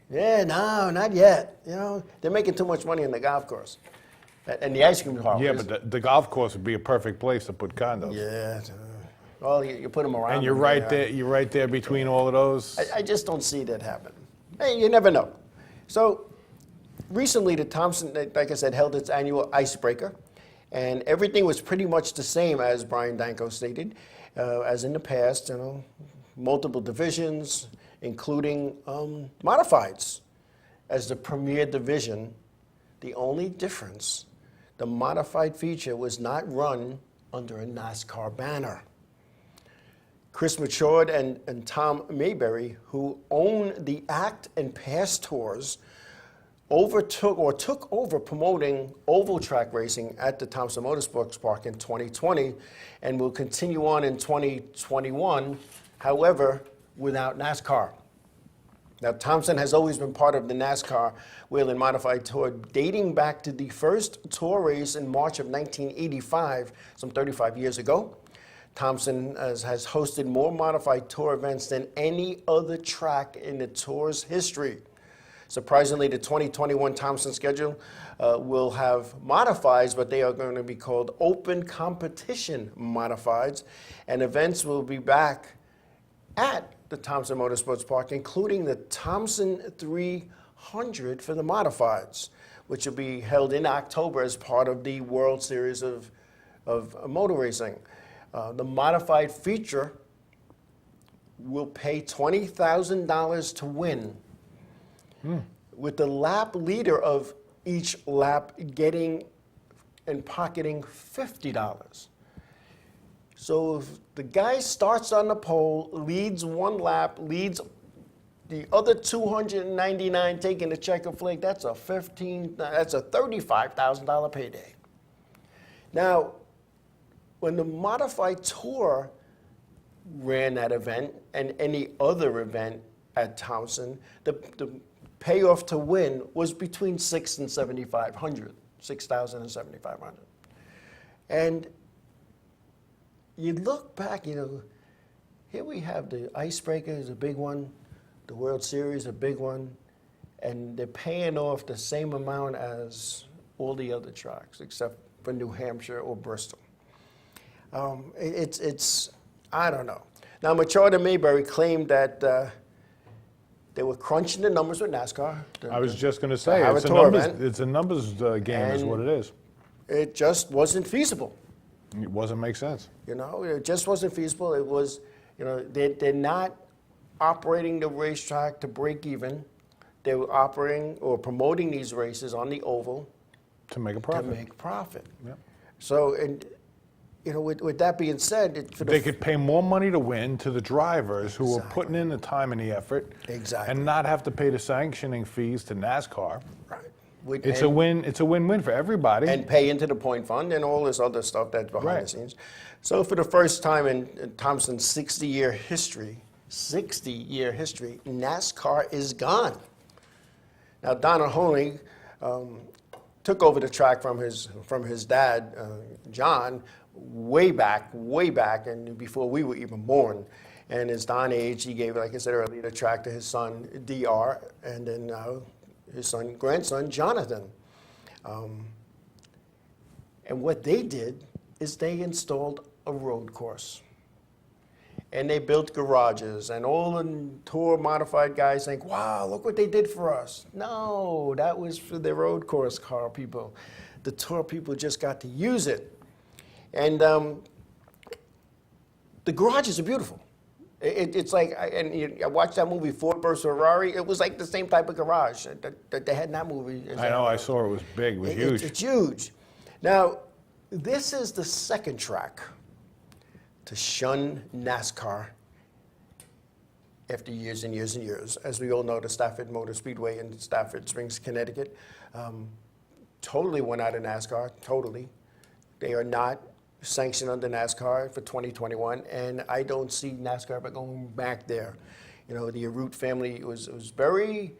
Yeah, no, not yet. You know, they're making too much money on the golf course. And the ice cream parlor. Yeah, but the golf course would be a perfect place to put condos. Yeah. Well, you put them around. And you're right there. You're right there between all of those. I just don't see that happening. Hey, you never know. So recently, the Thompson, like I said, held its annual icebreaker, and everything was pretty much the same as Brian Danko stated, as in the past. You know, multiple divisions, including modifieds, as the premier division. The only difference, the modified feature was not run under a NASCAR banner. Chris Machord and Tom Mayberry, who own the Act and Pass tours, took over promoting oval track racing at the Thompson Motorsports Park in 2020 and will continue on in 2021, however, without NASCAR. Now, Thompson has always been part of the NASCAR Whelen Modified Tour, dating back to the first tour race in March of 1985, some 35 years ago. Thompson has hosted more modified tour events than any other track in the tour's history. Surprisingly, the 2021 Thompson schedule will have modifieds, but they are going to be called open competition modifieds, and events will be back at the Thompson Motorsports Park, including the Thompson 300 for the modifieds, which will be held in October as part of the World Series of Motor Racing. The modified feature will pay $20,000 to win, with the lap leader of each lap getting and pocketing $50. So if the guy starts on the pole, leads one lap, leads the other 299 taking the checker flag, that's a $35,000 payday. Now, when the modified tour ran that event and any other event at Thompson, the payoff to win was between $6,000 and $7,500. And you look back, you know, here we have the icebreaker is a big one, the World Series a big one, and they're paying off the same amount as all the other tracks, except for New Hampshire or Bristol. It's I don't know. Now, Machado and Mayberry claimed that they were crunching the numbers with NASCAR. I was just going to say, it's a numbers game is what it is. It just wasn't feasible. It wasn't make sense. You know, it just wasn't feasible. It was, you know, they're not operating the racetrack to break even. They were operating or promoting these races on the oval to make a profit. Yep. So, and you know, with that being said, they could pay more money to win to the drivers who are putting in the time and the effort, and not have to pay the sanctioning fees to NASCAR. Right. It's a win. It's a win-win for everybody. And pay into the point fund and all this other stuff that's behind the scenes. So for the first time in Thompson's 60-year history, NASCAR is gone. Now, Donald Honig took over the track from his dad, John, way back, and before we were even born. And his Don age, he gave, like I said earlier, the track to his son, DR, and then his grandson, Jonathan. And what they did is they installed a road course. And they built garages, and all the tour modified guys think, wow, look what they did for us. No, that was for the road course car people. The tour people just got to use it. And the garages are beautiful. It's like, I watched that movie, Ford vs. Ferrari. It was like the same type of garage that they had in that movie. I know, I saw it was big, it was huge. It's huge. Now, this is the second track to shun NASCAR after years and years and years. As we all know, the Stafford Motor Speedway in Stafford Springs, Connecticut, totally went out of NASCAR, totally. They are not sanctioned under NASCAR for 2021, and I don't see NASCAR ever going back there. You know, the Arute family was very,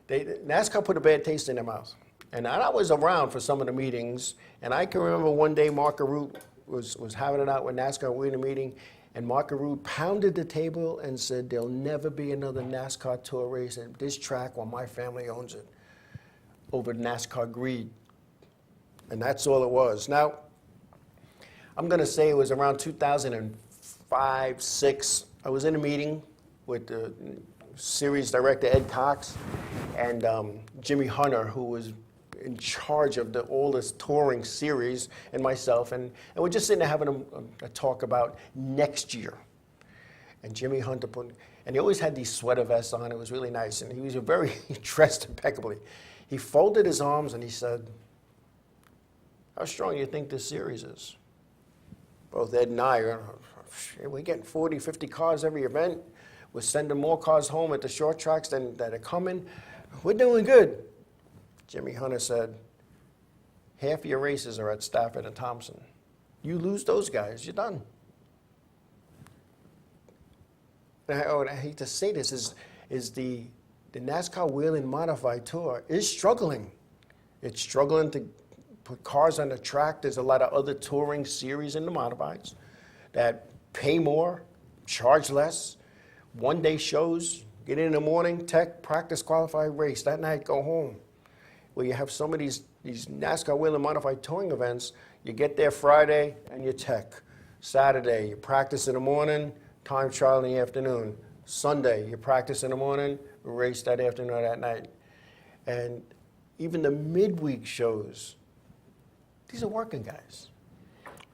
NASCAR put a bad taste in their mouth. And I was around for some of the meetings, and I can remember one day Mark Arute was having it out with NASCAR. We were in a meeting, And Mark Arute pounded the table and said, there'll never be another NASCAR tour race at this track while my family owns it, over NASCAR greed. And that's all it was. Now, I'm going to say it was around 2005, 6. I was in a meeting with the series director, Ed Cox, and Jimmy Hunter, who was in charge of all this touring series, and myself, and we're just sitting there having a talk about next year. And Jimmy Hunter and he always had these sweater vests on. It was really nice, and he was he dressed impeccably. He folded his arms and he said, "How strong do you think this series is?" Both Ed and I are, we're getting 40, 50 cars every event. We're sending more cars home at the short tracks that are coming. We're doing good. Jimmy Hunter said, half your races are at Stafford and Thompson. You lose those guys, you're done. And I hate to say this, is the NASCAR Whelen Modified Tour is struggling. It's struggling to put cars on the track. There's a lot of other touring series in the modifieds that pay more, charge less, one-day shows, get in the morning, tech, practice, qualify, race. That night, go home. Well, you have some of these NASCAR Whelen Modified touring events. You get there Friday and you tech. Saturday, you practice in the morning, time trial in the afternoon. Sunday, you practice in the morning, race that afternoon or that night. And even the midweek shows, these are working guys.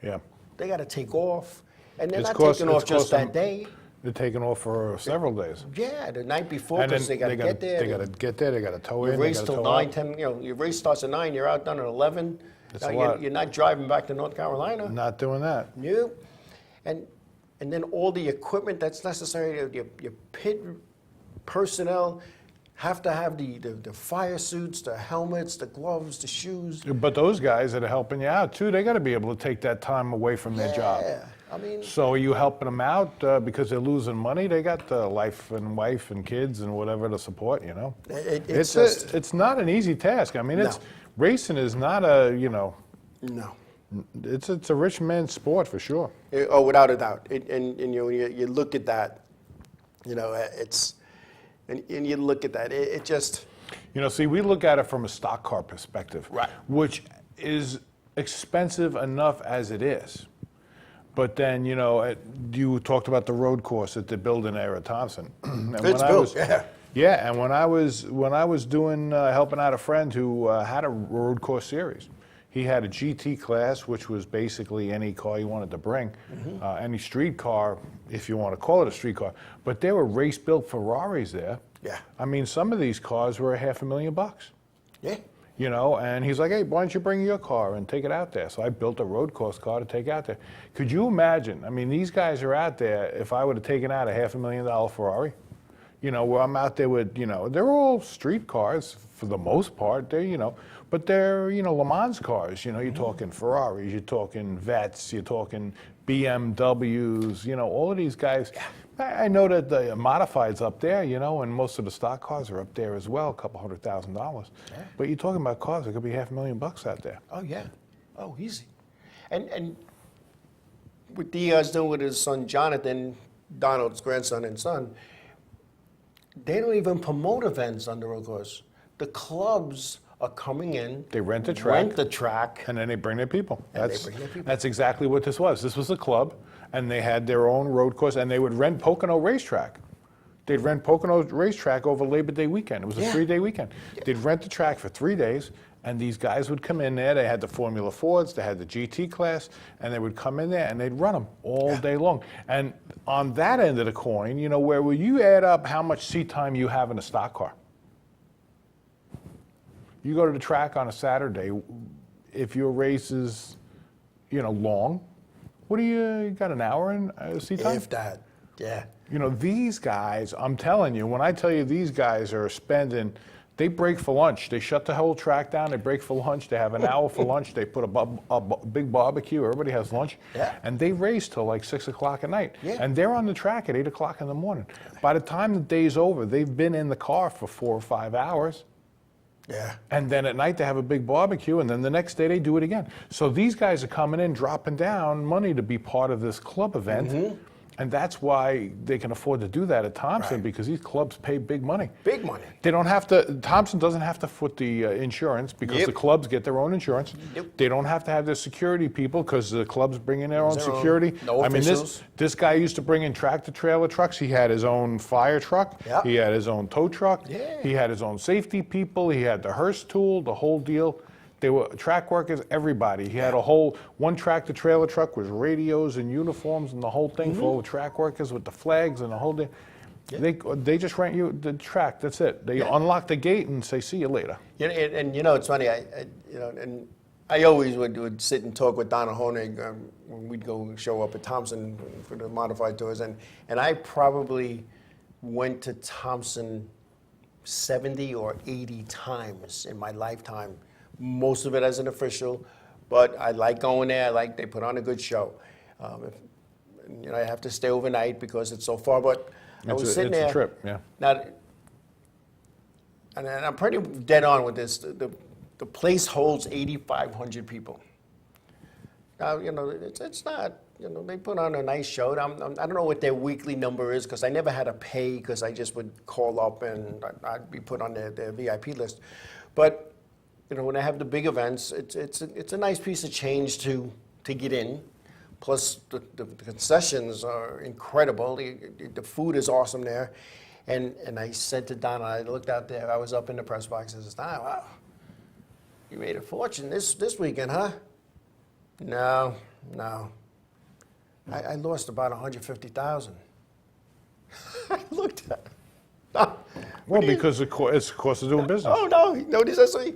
Yeah. They got to take off, and they're It's not cost- taking off it's just costing- that day. They're taking off for several days. Yeah, the night before, And then because they got to get there. They got to get there. They got to tow You in. They race got to till tow 9, out. 10, your race starts at 9, you're out done at 11. That's Now, a lot. You're not driving back to North Carolina. Not doing that. No. And then all the equipment that's necessary, your pit personnel have to have the fire suits, the helmets, the gloves, the shoes. But those guys that are helping you out too, they got to be able to take that time away from their job. Yeah, I mean, So are you helping them out because they're losing money? They got the wife and kids and whatever to support, you know. it's It's not an easy task. I mean, racing is not a, no. it's a rich man's sport for sure. Oh, without a doubt. And you look at that, and you look at that, it just. See, we look at it from a stock car perspective, Right. which is expensive enough as it is. But then, you talked about the road course that they're building there at Thompson. And It's built, yeah. Yeah, and when I was doing helping out a friend who had a road course series, he had a GT class, which was basically any car you wanted to bring, any street car, if you want to call it a street car. But there were race-built Ferraris there. Yeah. I mean, some of these cars were $500,000. Yeah. And he's like, hey, why don't you bring your car and take it out there? So I built a road course car to take out there. Could you imagine? I mean, these guys are out there. If I would have taken out a $500,000 Ferrari, where I'm out there with, they're all street cars for the most part. They're, but they're, Le Mans cars. You're talking Ferraris, you're talking Vets, you're talking BMWs, all of these guys. I know that the modifieds up there, and most of the stock cars are up there as well, $200,000. Yeah. But you're talking about cars that could be $500,000 out there. Oh, yeah. Oh, easy. And what Diaz doing with his son Jonathan, Donald's grandson and son, they don't even promote events on the road course. The clubs are coming in. They rent the track. And then they bring their people. That's exactly what this was. This was a club, and they had their own road course, and they would rent Pocono Racetrack. They'd rent Pocono Racetrack over Labor Day weekend. It was a 3-day weekend. They'd rent the track for 3 days, and these guys would come in there. They had the Formula Fords, they had the GT class, and they would come in there, and they'd run them all day long. And on that end of the coin, where you add up how much seat time you have in a stock car. You go to the track on a Saturday, if your race is, long, what do you got, an hour in seat time? If that, yeah. These guys, I'm telling you, when I tell you these guys are spending, they break for lunch. They shut the whole track down, they break for lunch, they have an hour for lunch, they put a big barbecue, everybody has lunch, and they race till like 6 o'clock at night. Yeah. And they're on the track at 8 o'clock in the morning. By the time the day's over, they've been in the car for 4 or 5 hours. Yeah. And then at night they have a big barbecue, and then the next day they do it again. So these guys are coming in, dropping down money to be part of this club event, And that's why they can afford to do that at Thompson, Right. because these clubs pay big money. Big money. They don't have to, Thompson doesn't have to foot the insurance because Yep. the clubs get their own insurance. Yep. They don't have to have their security people because the clubs bring in their own Their own. security. No I mean, officials. this guy used to bring in tractor trailer trucks. He had his own fire truck. Yep. He had his own tow truck. Yeah. He had his own safety people. He had the hearse tool, the whole deal. They were track workers, everybody. He had one tractor trailer truck with radios and uniforms and the whole thing for all the track workers with the flags and the whole thing. They just rent you the track. That's it. They unlock the gate and say, "See you later." You know, and you know, it's funny. I always would sit and talk with Donna Honig when we'd go show up at Thompson for the modified tours, and I probably went to Thompson 70 or 80 times in my lifetime. Most of it as an official, but I like going there. They put on a good show. I have to stay overnight because it's so far, but I was sitting there. It's a trip, yeah. Now, and I'm pretty dead on with this. The place holds 8,500 people. Now, it's not, they put on a nice show. I don't know what their weekly number is because I never had to pay because I just would call up and I'd be put on their VIP list. But, when I have the big events, it's a nice piece of change to get in. Plus, the concessions are incredible. The food is awesome there. And I said to Donna, I looked out there, I was up in the press box, I said, wow, you made a fortune this weekend, huh? No. I lost about $150,000. I looked at it. Well, because it's the cost of doing business. Oh, no, notice I say.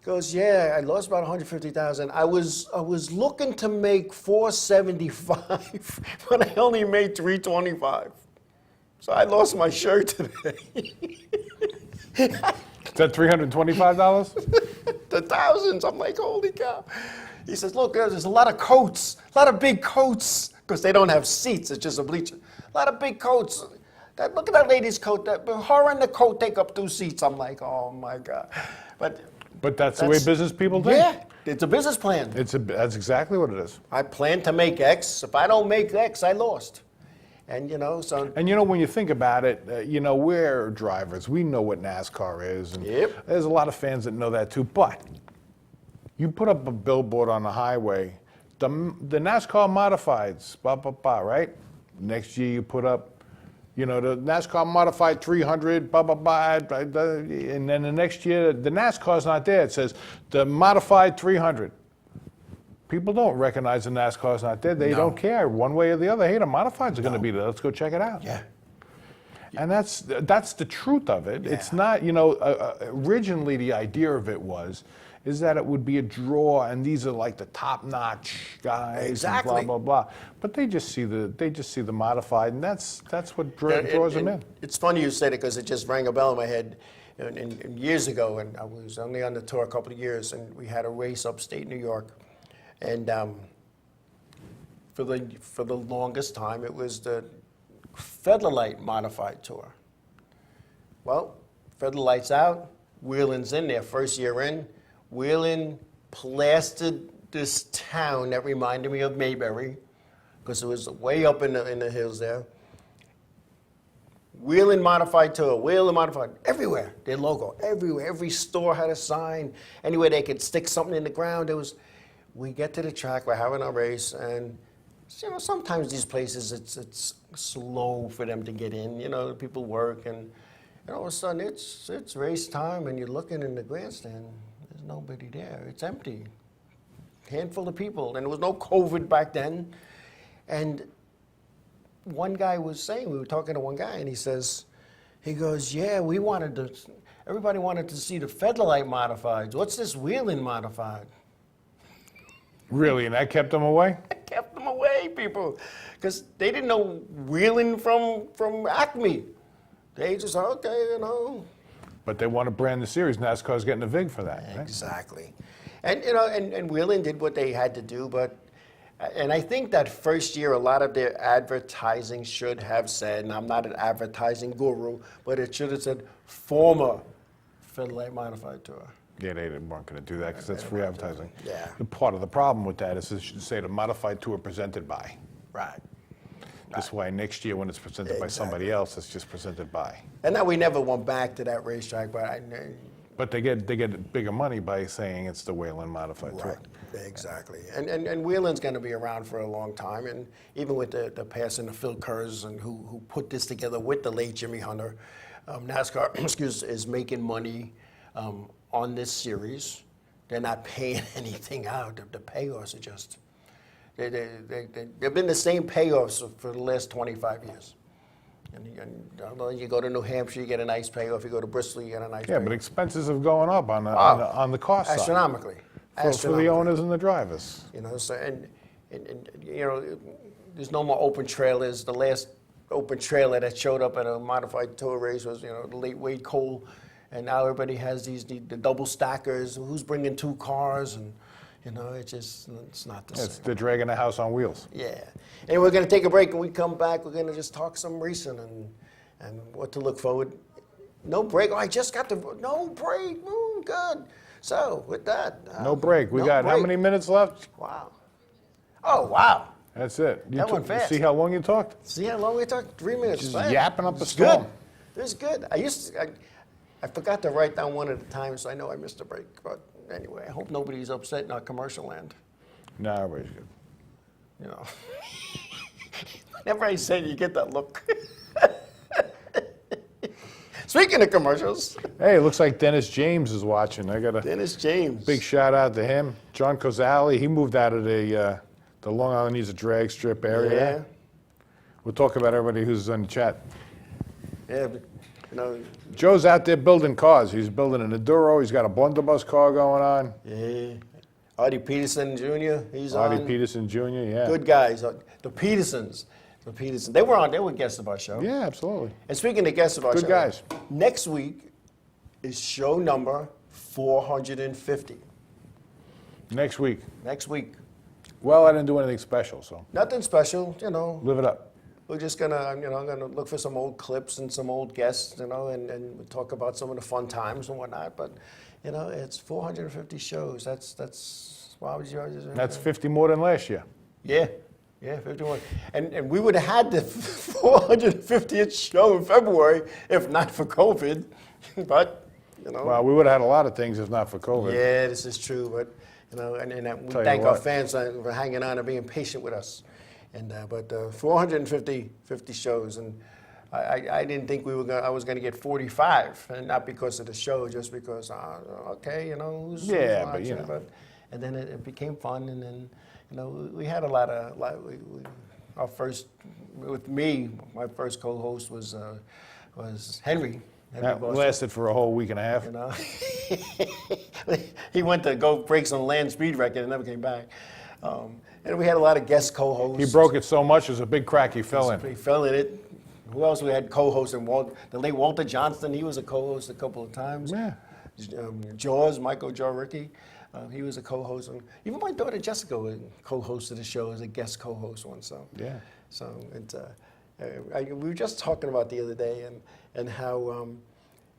He goes, yeah, I lost about $150,000. I was looking to make $475, but I only made $325. So I lost my shirt today. Is that $325? The thousands. I'm like, holy cow. He says, look, there's a lot of coats, a lot of big coats, because they don't have seats. It's just a bleacher. A lot of big coats. Look at that lady's coat. Her and the coat take up 2 seats. I'm like, oh my God. But that's the way business people think. Yeah, it's a business plan. That's exactly what it is. I plan to make X. If I don't make X, I lost. And so. And when you think about it, we're drivers. We know what NASCAR is. And Yep. There's a lot of fans that know that too. But you put up a billboard on the highway, the NASCAR modifieds, right? Next year you put up, the NASCAR modified 300, and then the next year the NASCAR's not there. It says the modified 300. People don't recognize the NASCAR's not there. They don't care one way or the other. Hey, the modifieds are going to be there. Let's go check it out. Yeah. And that's the truth of it. Yeah. It's not, originally the idea of it is that it would be a draw, and these are like the top-notch guys, Exactly. and blah blah blah. But they just see the modified, and that's what draws them in. It's funny you said it because it just rang a bell in my head. And years ago, and I was only on the tour a couple of years, and we had a race upstate New York, and for the longest time it was the Featherlight modified tour. Well, Featherlight's out, Wheelin's in there, first year in. Wheelin plastered this town that reminded me of Mayberry, because it was way up in the hills there. Wheelin modified tour, Wheelin modified, everywhere, their logo, everywhere. Every store had a sign, anywhere they could stick something in the ground. We get to the track, we're having our race, and sometimes these places, it's slow for them to get in. People work, and all of a sudden it's race time, and you're looking in the grandstand. There's nobody there. It's empty. Handful of people, and there was no COVID back then. And one guy was saying, we were talking to one guy, and he goes, yeah, everybody wanted to see the Featherlight modifieds. What's this Wheelin modified? Really, and that kept them away? Kept them away, people, because they didn't know Wheelin from Acme. They just, okay, But they want to brand the series. NASCAR's getting a VIG for that. Right? Exactly. And and Wheelin did what they had to do, and I think that first year a lot of their advertising should have said, and I'm not an advertising guru, but it should have said former Featherlight Modified Tour. Yeah, they weren't going to do that because that's free advertising. Yeah. The part of the problem with that is it should say the modified tour presented by. Right. That's why next year when it's presented by somebody else, it's just presented by. And now we never went back to that racetrack, but But they get bigger money by saying it's the Whelen Modified Tour. Right, exactly. And Whelan's going to be around for a long time, and even with the passing of Phil Kurz and who put this together with the late Jimmy Hunter, NASCAR is making money on this series. They're not paying anything out. The payoffs are just they've been the same payoffs for the last 25 years. And you go to New Hampshire, you get a nice payoff. You go to Bristol, you get a nice payoff. Yeah, but expenses have gone up on the cost side. Astronomically. For the owners and the drivers. You know, so and you know, there's no more open trailers. The last open trailer that showed up at a modified tour race was, you know, the late Wade Cole, and now everybody has the double stackers. Who's bringing 2 cars? And you know, it's not the same. They're dragging a house on wheels. Yeah. And we're going to take a break. When we come back, we're going to just talk some racing and what to look forward. No break. Oh, I just got no break. Good. So with that. No break. We got how many minutes left? Wow. Oh, wow. That's it. That went fast. See how long you talked? See how long we talked? 3 minutes. Just fast. yapping up a It's storm. good. It was good. I forgot to write down one at a time, so I know I missed a break. But anyway, I hope nobody's upset in our commercial land. No, everybody's good. You know. Whenever I say it, you get that look. Speaking of commercials. Hey, it looks like Dennis James is watching. I got a Dennis James. big shout out to him. John Cozali, he moved out of the Long Island needs a drag strip area. Yeah. We'll talk about everybody who's on the chat. Yeah, but, you know. Joe's out there building cars. He's building an Enduro. He's got a blunderbuss car going on. Yeah. Artie Peterson Jr., he's Artie on. Peterson Jr., yeah. Good guys. The Petersons. They were on. They were guests of our show. Yeah, absolutely. And speaking of guests of our show. Good guys. Next week is show number 450. Next week. Next week. Well, I didn't do anything special, so Nothing special, you know. live it up. We're just gonna, you know, I'm gonna look for some old clips and some old guests, you know, and we'll talk about some of the fun times and whatnot. But, you know, it's 450 shows. That's why was yours? That's 50 more than last year. Yeah, 51. And we would have had the 450th show in February if not for COVID. But, you know. Well, we would have had a lot of things if not for COVID. Yeah, this is true. But, you know, and we Tell you thank our what. fans for hanging on and being patient with us. And but 450 shows, and I didn't think I was going to get 45, and not because of the show, just because okay, you know, who's Yeah, watching, but you know. and then it became fun, and then you know we had a lot of our first with me, my first co-host was Henry. That lasted for a whole week and a half. You know, he went to go break some land speed record and never came back. And we had a lot of guest co-hosts. He broke it so much, it was a big crack he fell in. He fell in it. Who else we had co-hosts? And the late Walter Johnston, he was a co-host a couple of times. Yeah. Michael Jaw Ricky, he was a co-host. And even my daughter Jessica co-hosted the show as a guest co-host once. So Yeah. So we were just talking about the other day and how.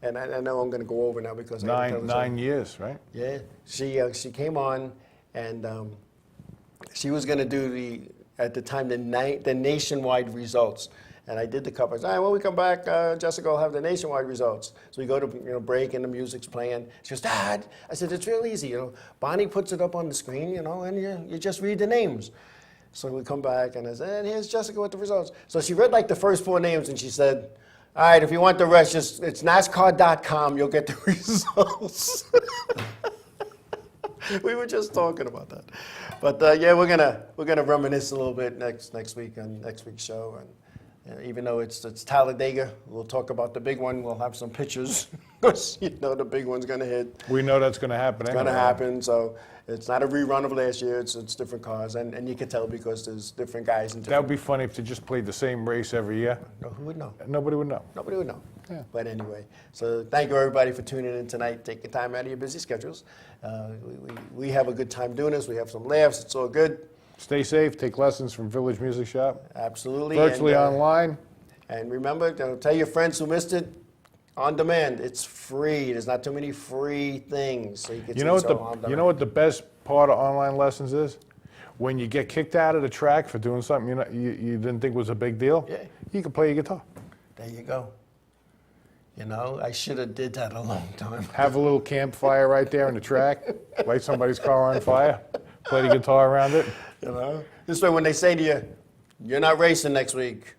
And I know I'm going to go over now because I gotta tell the story. 9 years, right? Yeah, she came on, and she was going to do at the time the nationwide results, and I did the coverage. All right, when we come back, Jessica will have the nationwide results. So we go to break, and the music's playing. She goes, Dad, I said it's real easy. Bonnie puts it up on the screen, and you just read the names. So we come back, and I said, and here's Jessica with the results. So she read like the first 4 names, and she said, all right, if you want the rest, it's Nascar.com. You'll get the results. We were just talking about that, but yeah, we're gonna reminisce a little bit next week on next week's show, and even though it's Talladega, we'll talk about the big one. We'll have some pictures because the big one's gonna hit. We know that's going to happen. It's gonna happen, so it's not a rerun of last year. It's different cars, and you can tell because there's different guys and That different. would be funny if they just played the same race every year. No, who would know? Nobody would know. Nobody would know. Yeah. But anyway, so thank you everybody for tuning in tonight, taking time out of your busy schedules. We have a good time doing this. We have some laughs. It's all good. Stay safe. Take lessons from Village Music Shop. Absolutely. Virtually and, online. And remember, tell your friends who missed it, on demand. It's free. There's not too many free things. So you can You know what the best part of online lessons is? when you get kicked out of the track for doing something you didn't think was a big deal, Yeah. you can play your guitar. There you go. You know, I should have did that a long time. Have a little campfire right there in the track, light somebody's car on fire, play the guitar around it. You know, this way when they say to you, "You're not racing next week,"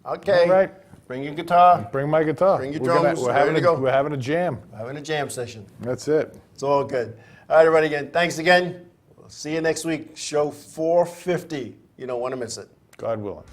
okay, All right. bring your guitar, Bring my guitar. Bring your We're drums, we're ready having to a, go. We're having a jam. having a jam session. That's it. It's all good. All right, everybody, again, thanks again. We'll see you next week, show 450. You don't want to miss it. God willing.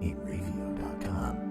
Inravio.com.